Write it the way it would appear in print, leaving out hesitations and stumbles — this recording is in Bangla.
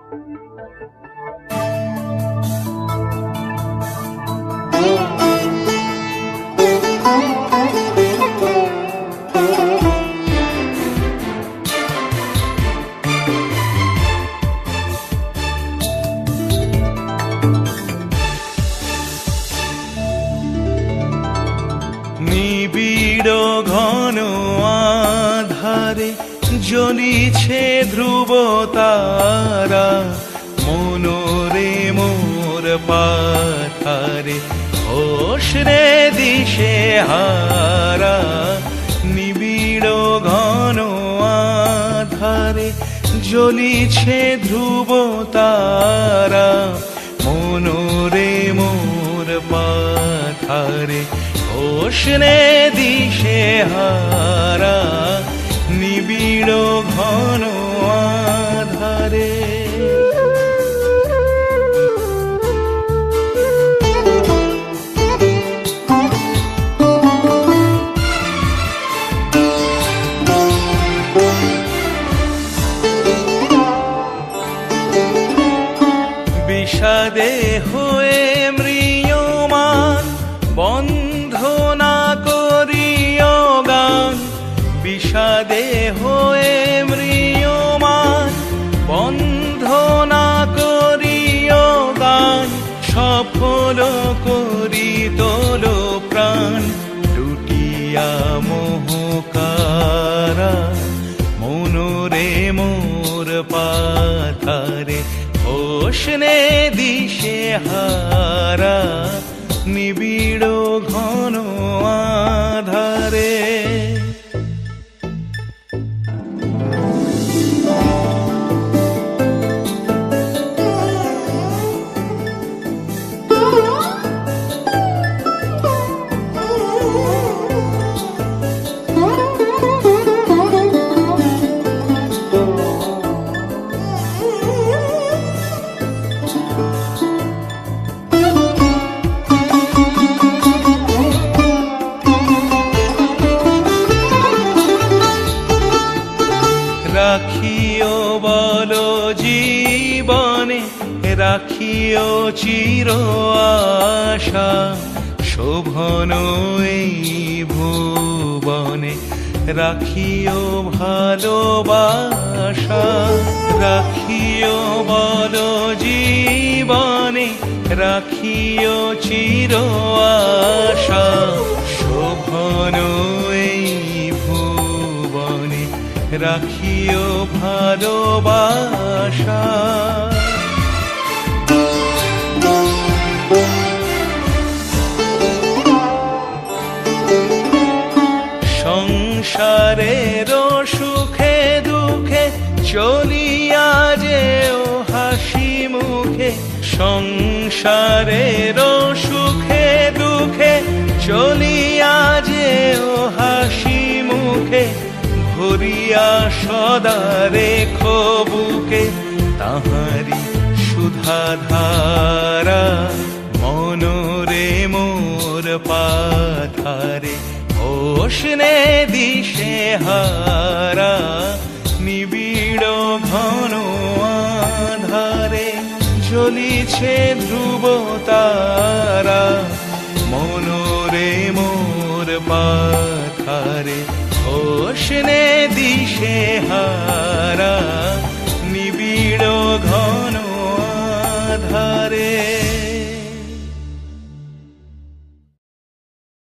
নিবিড় ঘন আধারে জ্বলিছে ধ্রুব তারা, মনোরে মোর পাথারে হোশ রে দিশে হারা। নিবিড় ঘন আধারে জ্বলিছে ধ্রুব তারা, মনোরে মোর পাথারে হোশ রে দিশে হারা। নিবিড় ঘন আধারে বিষাদে হয়ে ম্রিয়মান বন্ধনা করিও গান। বিষাদে হয়ে ম্রিয়মান বন্ধনা করিও গান। সফল করি তোল প্রাণ লুটিয়া মোহকারা, মনোরে মোর পাথারে হোশ রে দিশে হারা। নিবিড় ঘন আধারে রাখিও বল জীবনে, রাখিও চির আশা। শোভন এই ভুবনে রাখিও ভালোবাসা। রাখিও বল জীবনে, রাখিও চির আশা। শোভন এই ভুবনে রাখিও ভালোবাসা। সংসারের সুখে দুঃখে চলিয়া যেও হাসি মুখে। সংসারের সুখে দুঃখে চলিয়া যেও হাসি মুখে। ভরিয়া সদা রেখো বুকে তাহারি সুধাধারা, মনোরে মোর পাথারে হোশ রে দিশে হারা। নিবিড় ঘন আধারে জ্বলিছে ধ্রুব তারা, মনোরে মোর পাথারে হোশ রে দিশে হারা। নিবিড় ঘন আধারে